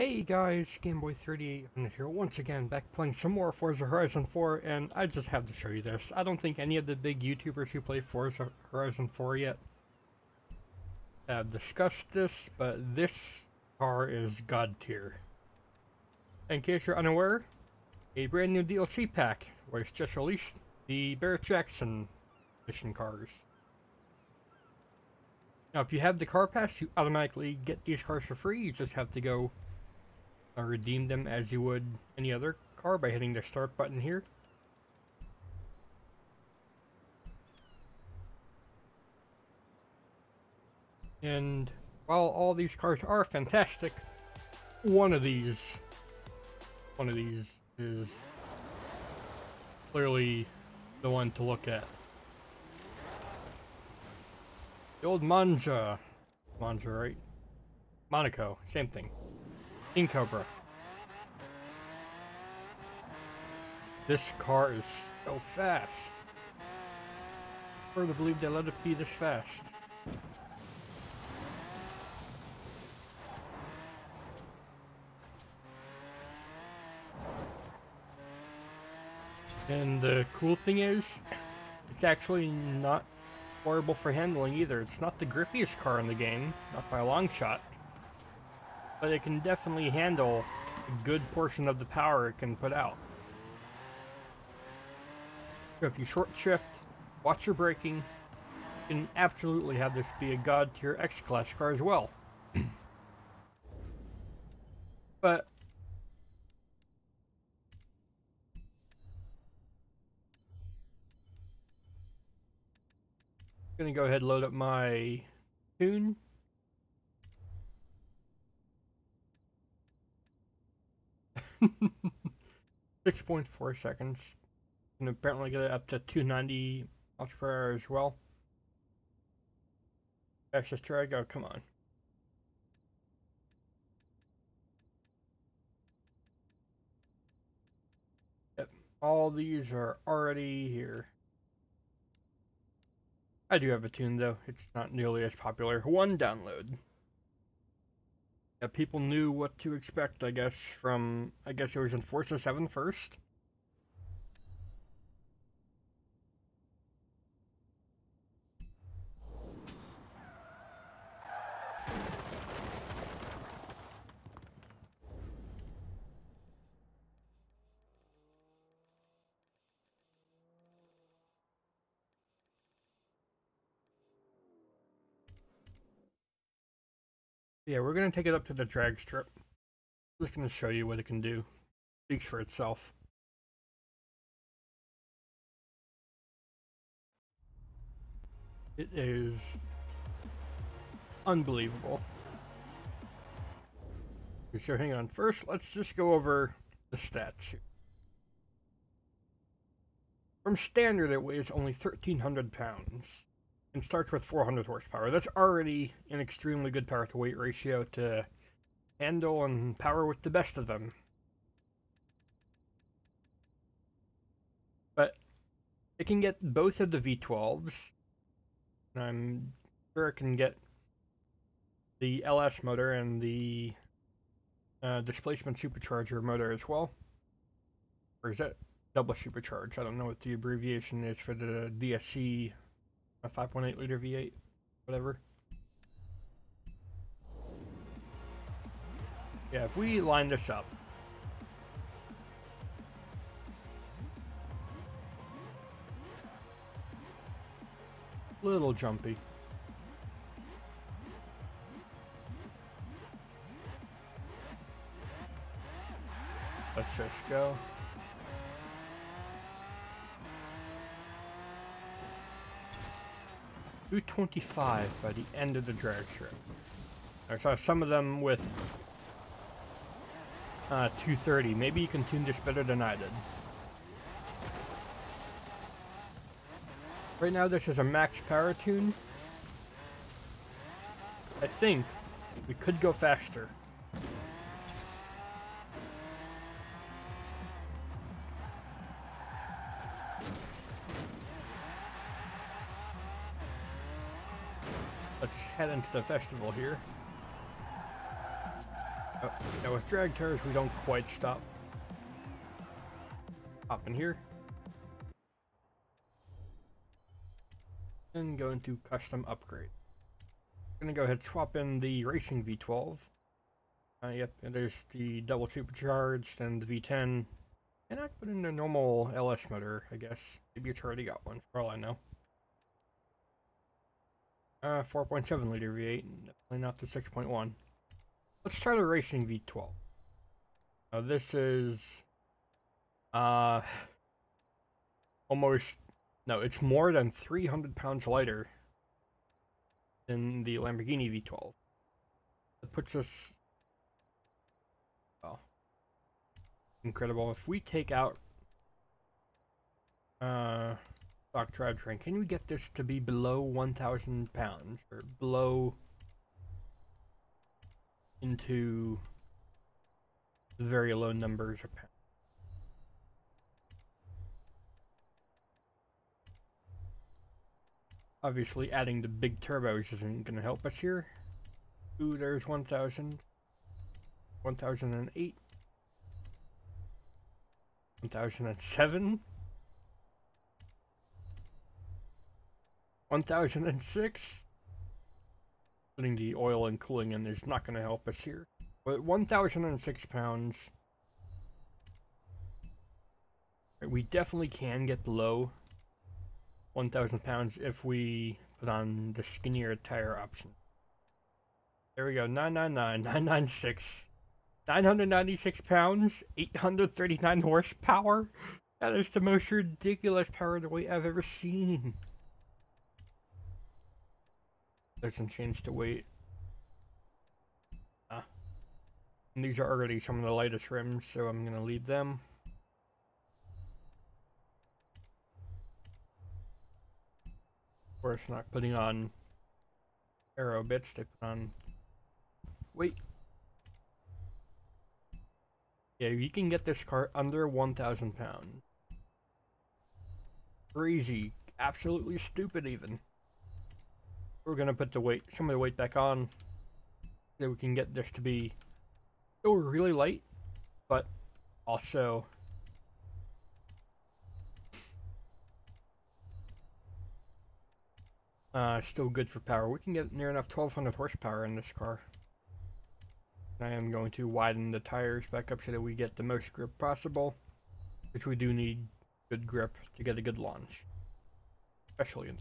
Hey guys, Gameboy3800 here once again, back playing some more Forza Horizon 4, and I just have to show you this. I don't think any of the big YouTubers who play Forza Horizon 4 yet have discussed this, but this car is god tier. In case you're unaware, a brand new DLC pack was just released, the Barrett Jackson mission cars. Now if you have the car pass, you automatically get these cars for free. You just have to go redeem them as you would any other car by hitting the start button here. And while all these cars are fantastic, one of these is clearly the one to look at. The old Monza, right? Monaco, same thing. King Cobra. This car is so fast. Hard to believe they let it be this fast. And the cool thing is, it's actually not horrible for handling either. It's not the grippiest car in the game, not by a long shot, but it can definitely handle a good portion of the power it can put out. So if you short shift, watch your braking, you can absolutely have this be a god tier X-Class car as well. But I'm gonna go ahead and load up my tune. .4 seconds. And apparently get it up to 290 miles per hour as well. Fastest drag, oh come on. Yep, all these are already here. I do have a tune though, it's not nearly as popular. One download. Yeah, people knew what to expect, I guess, from, I guess it was in Forza 7 first. Yeah, we're gonna take it up to the drag strip. Just gonna show you what it can do. Speaks for itself. It is unbelievable. So hang on, first let's just go over the stats. From standard it weighs only 1,300 pounds and starts with 400 horsepower. That's already an extremely good power to weight ratio to handle and power with the best of them. But it can get both of the V12s. I'm sure it can get the LS motor and the displacement supercharger motor as well. Or is that double supercharged? I don't know what the abbreviation is for the DSC 5.8 liter V8, whatever. Yeah, if we line this up, little jumpy. Let's just go. .225 by the end of the drag strip. I saw some of them with 230. Maybe you can tune this better than I did. Right now this is a max power tune. I think we could go faster. Let's head into the festival here. Oh, now with drag tires, we don't quite stop. Hop in here. And go into custom upgrade. I'm gonna go ahead and swap in the racing V12. Yep, it is the double supercharged and the V10. And I'd put in the normal LS motor, I guess. Maybe it's already got one, for all I know. 4.7 liter V8, definitely not the 6.1. Let's try the racing V12. Now this is almost, no, it's more than 300 pounds lighter than the Lamborghini V12. That puts us, well, incredible. If we take out stock drivetrain, can we get this to be below 1,000 pounds, or below into the very low numbers of pounds? Obviously, adding the big turbos isn't going to help us here. Ooh, there's 1,000, 1,008, 1,007, 1,006. Putting the oil and cooling in is not going to help us here. But 1,006 pounds. We definitely can get below 1,000 pounds if we put on the skinnier tire option. There we go, 999, 996, 996 pounds, 839 horsepower. That is the most ridiculous power the way I've ever seen. Doesn't change the weight. And these are already some of the lightest rims, so I'm gonna leave them. Of course, not putting on aero bits, they put on weight. Yeah, you can get this car under 1,000 pounds. Crazy, absolutely stupid even. We're gonna put the weight, some of the weight back on, so we can get this to be still really light, but also still good for power. We can get near enough 1,200 horsepower in this car. I am going to widen the tires back up so that we get the most grip possible, which we do need good grip to get a good launch, especially in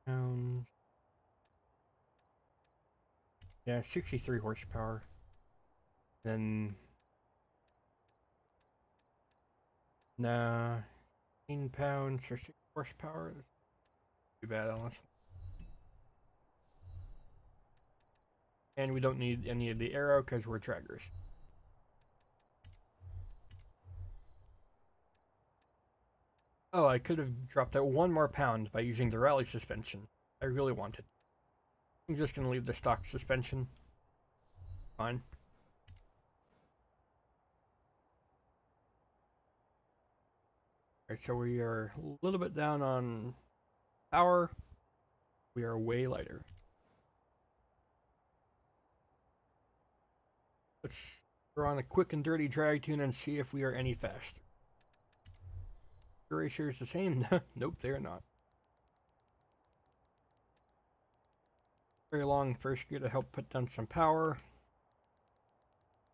pounds. Yeah, 63 horsepower. Then, nah, 18 pounds or 6 horsepower. That's too bad, honestly. And we don't need any of the aero because we're draggers. Oh, I could have dropped that 1 more pound by using the rally suspension. I really wanted. I'm just gonna leave the stock suspension. Fine. Alright, so we are a little bit down on power. We are way lighter. Let's throw on a quick and dirty drag tune and see if we are any faster. The ratio is the same. Nope, they're not. Very long first gear to help put down some power.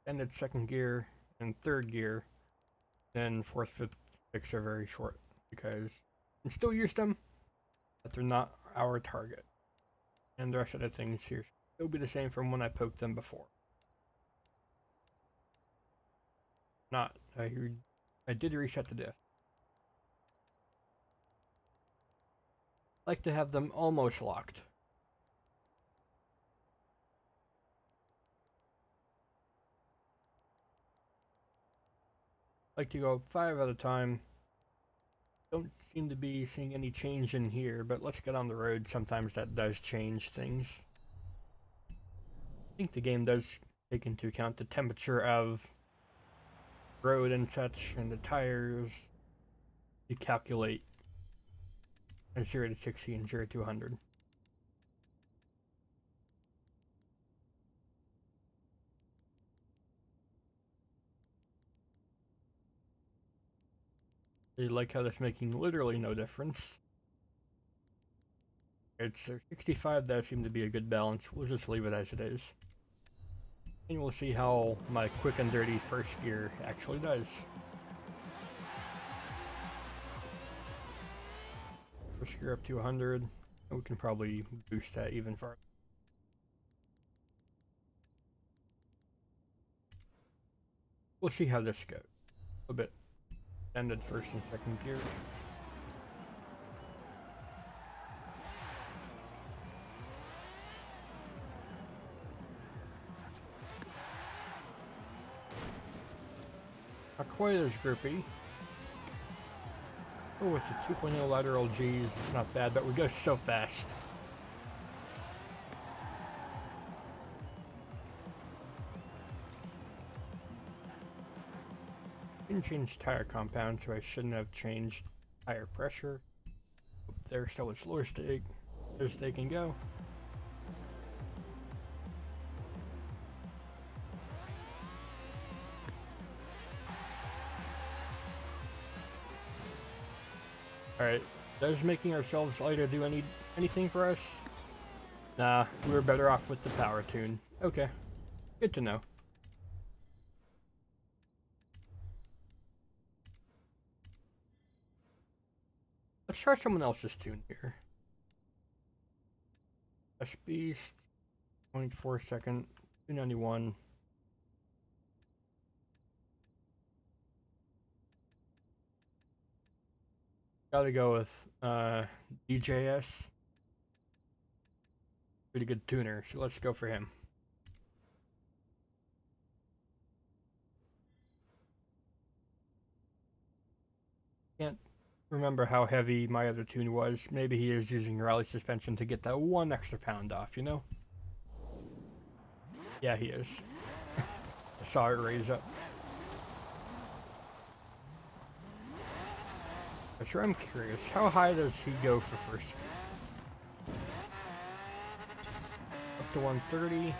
Ended second gear and third gear. Then fourth, fifth, sixth are very short because we can still use them, but they're not our target. And the rest of the things here should still be the same from when I poked them before. Not, I did reset the diff. I like to have them almost locked. I like to go 5 at a time. Don't seem to be seeing any change in here, but let's get on the road. Sometimes that does change things. I think the game does take into account the temperature of road and such, and the tires, you calculate a 0 to 60 and 0 to 100. You like how that's making literally no difference. It's 65, that seemed to be a good balance. We'll just leave it as it is. And we'll see how my quick and dirty first gear actually does. First gear up to 100, and we can probably boost that even farther. We'll see how this goes. A bit ended first and second gear. Not quite as grippy. Oh, with the 2.0 lateral Gs, it's not bad, but we go so fast. Didn't change tire compound, so I shouldn't have changed tire pressure. There, so it's lower stake as they can go. Alright, does making ourselves lighter do anything for us? Nah, we were better off with the power tune. Okay, good to know. Let's try someone else's tune here. SB 0.4 second, 291. Gotta go with DJS. Pretty good tuner, so let's go for him. Can't remember how heavy my other tune was. Maybe he is using rally suspension to get that 1 extra pound off, you know? Yeah, he is. I saw it raise up. I'm sure I'm curious, how high does he go for first gear? Up to 130.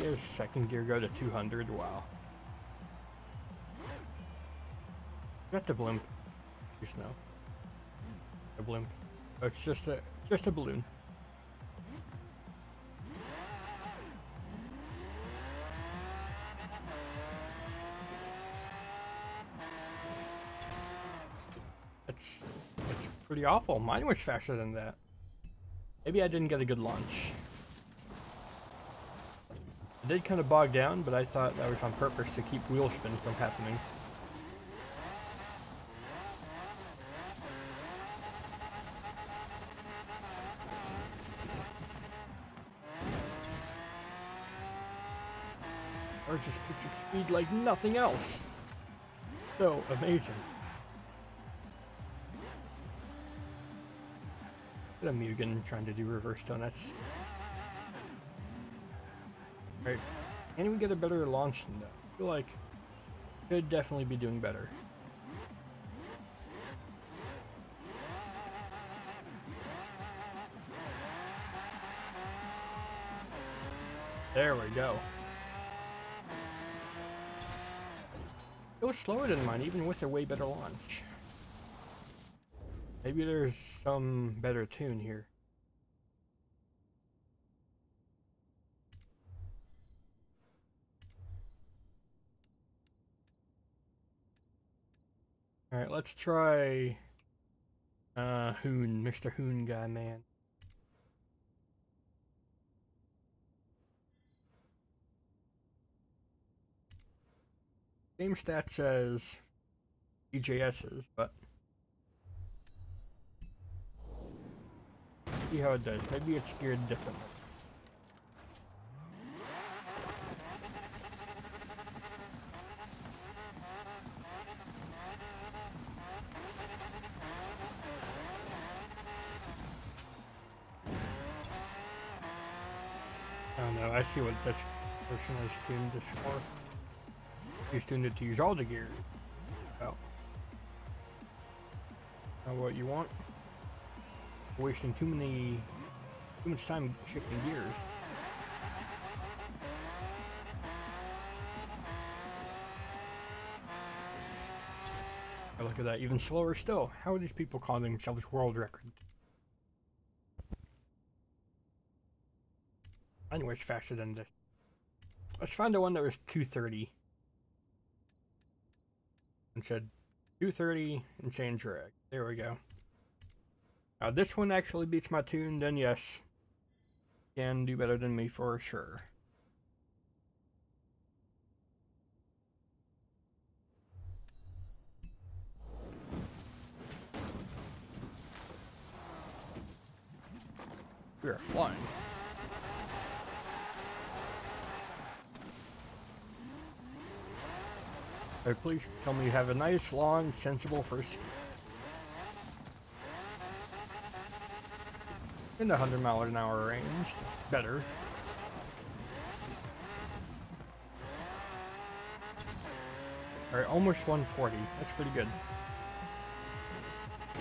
His second gear go to 200, wow. Got the blimp. Just now. A blimp. Oh, it's just a balloon. That's pretty awful. Mine was faster than that. Maybe I didn't get a good launch. It did kind of bog down, but I thought that was on purpose to keep wheel spin from happening. Or just pitching speed like nothing else. So amazing. Look at Mugen trying to do reverse donuts. Alright, can we get a better launch than that? I feel like could definitely be doing better. There we go. It was slower than mine, even with a way better launch. Maybe there's some better tune here. Alright, let's try Hoon, Mr. Hoon guy, man. Same stats as DJS's, but see how it does. Maybe it's geared differently. Oh no, I see what that's person has tuned this for. He's tuned it to use all the gear. Oh. Now what you want? Wasting too much time shifting gears. Oh, look at that, even slower still. How are these people calling themselves world records? Anyways, faster than this. Let's find the one that was 230. And said 230 and change drag. There we go. Now this one actually beats my tune, then yes. Can do better than me for sure. We are flying. Hey, please tell me you have a nice, long, sensible first gear. In the 100-mile-an-hour range. Better. Alright, almost 140. That's pretty good.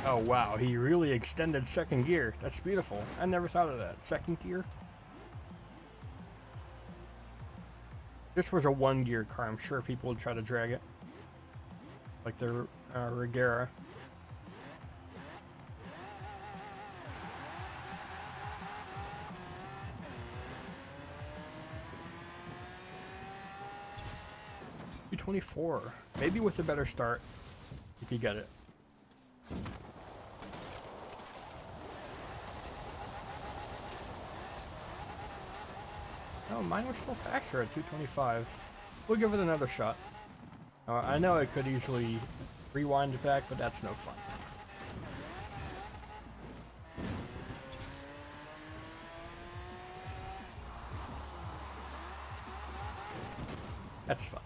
Oh wow, he really extended second gear. That's beautiful. I never thought of that. Second gear? This was a one-gear car. I'm sure people would try to drag it. Like the Regera. $224. Maybe with a better start, you could get it. Oh, mine was still faster at 225. We'll give it another shot. I know I could easily rewind it back, but that's no fun. That's fun.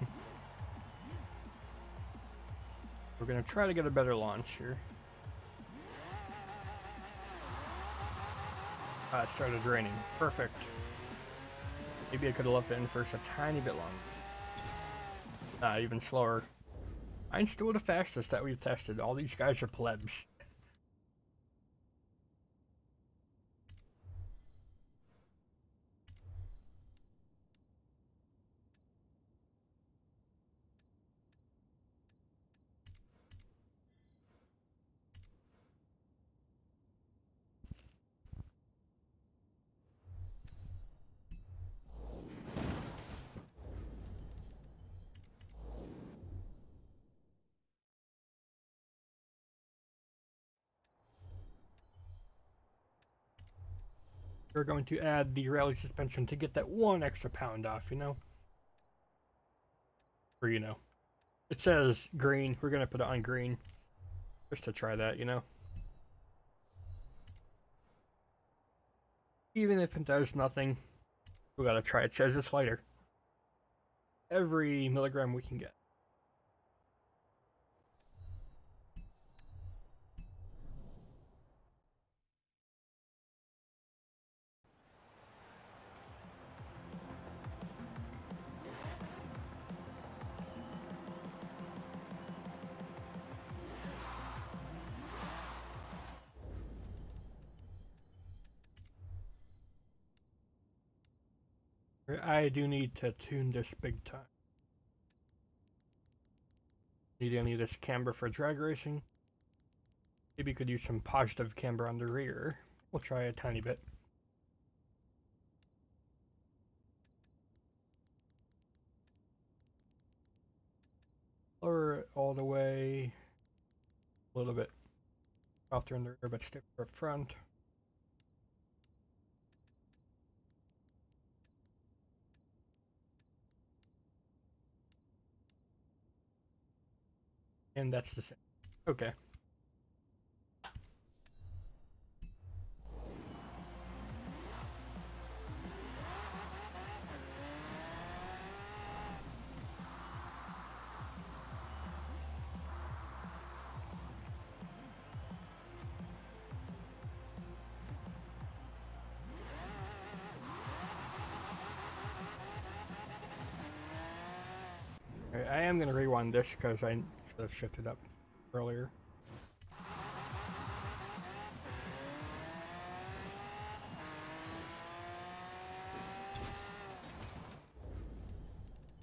We're gonna try to get a better launch here. Ah, it started raining. Perfect. Maybe I could have left it in first a tiny bit longer. Even slower. I'm still the fastest that we've tested. All these guys are plebs. We're going to add the rally suspension to get that one extra pound off, you know? Or, you know. It says green. We're going to put it on green. Just to try that, you know? Even if it does nothing, we gotta try it. It says it's lighter. Every milligram we can get. I do need to tune this big time. Need any of this camber for drag racing? Maybe you could use some positive camber on the rear. We'll try a tiny bit. Lower it all the way. A little bit softer in the rear, but stiffer up front. And that's the same. Okay. I am gonna rewind this because I should have shifted up earlier.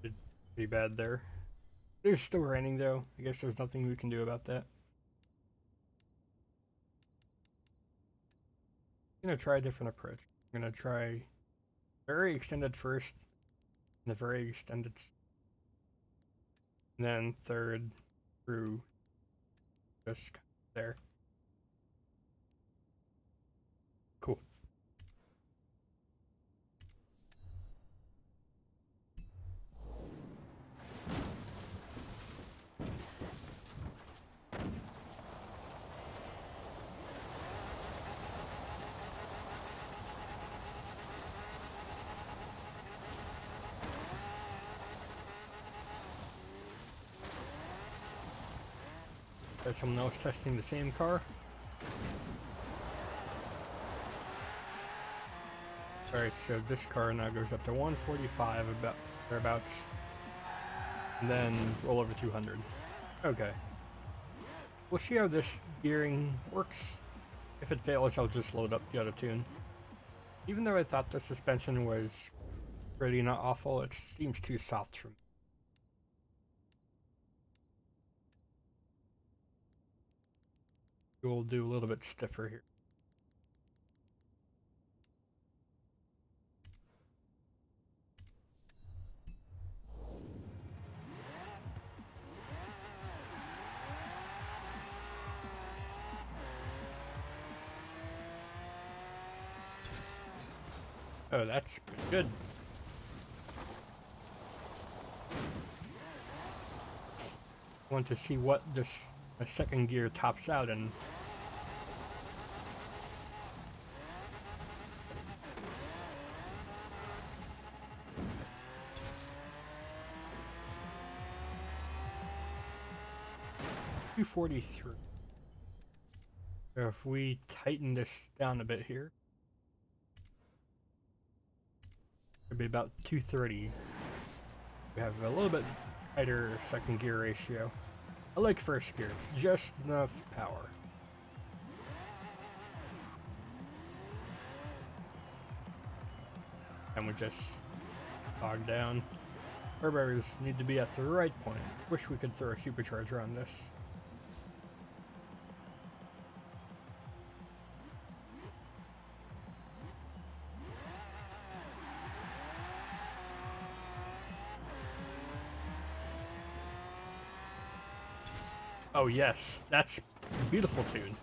Did pretty bad there. It's still raining though. I guess there's nothing we can do about that. I'm gonna try a different approach. I'm gonna try very extended first, and the very extended, and then third through just there. Cool. There's someone else testing the same car. Alright, so this car now goes up to 145 about thereabouts. And then roll over 200. Okay. We'll see how this gearing works. If it fails, I'll just load up the other tune. Even though I thought the suspension was pretty not awful, it seems too soft for me. We'll do a little bit stiffer here. Oh, that's pretty good. Want to see what this second gear tops out in. .243. So if we tighten this down a bit here, it'd be about 230. We have a little bit tighter second gear ratio. I like first gear, just enough power. And we just bog down. Carburetors need to be at the right point. Wish we could throw a supercharger on this. Oh yes, that's a beautiful tune.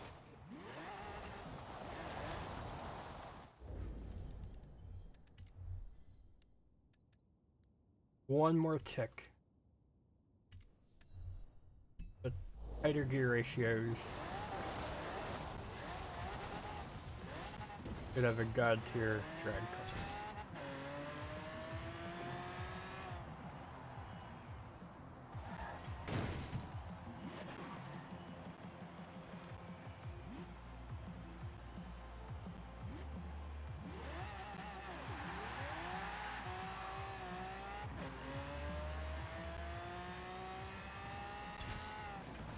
One more tick. The tighter gear ratios could have a god tier drag car.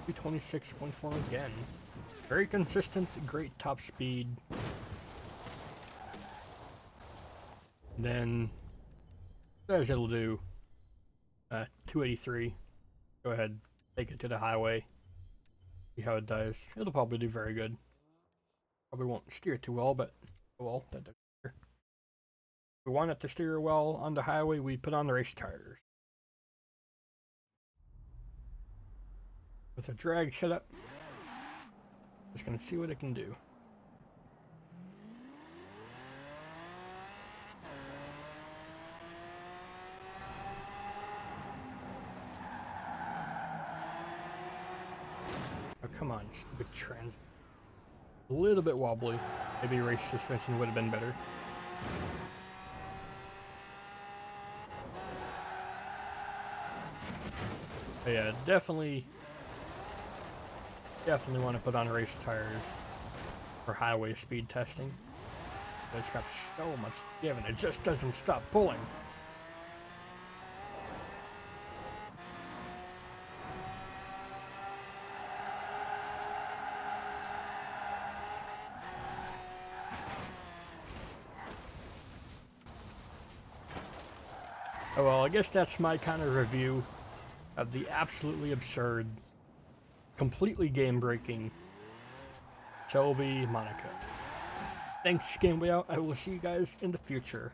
.26.4 again. Very consistent, great top speed. Then, as it'll do, 283. Go ahead, take it to the highway. See how it does. It'll probably do very good. Probably won't steer too well, but well, that doesn't matter. If we want it to steer well on the highway, we put on the race tires. With a drag setup, just gonna see what it can do. Oh, come on, stupid trans. A little bit wobbly. Maybe race suspension would have been better. But yeah, definitely want to put on race tires for highway speed testing. It's got so much give and it just doesn't stop pulling. Oh well, I guess that's my kind of review of the absolutely absurd, completely game-breaking Shelby Monaco. Thanks, Game Way Out. I will see you guys in the future.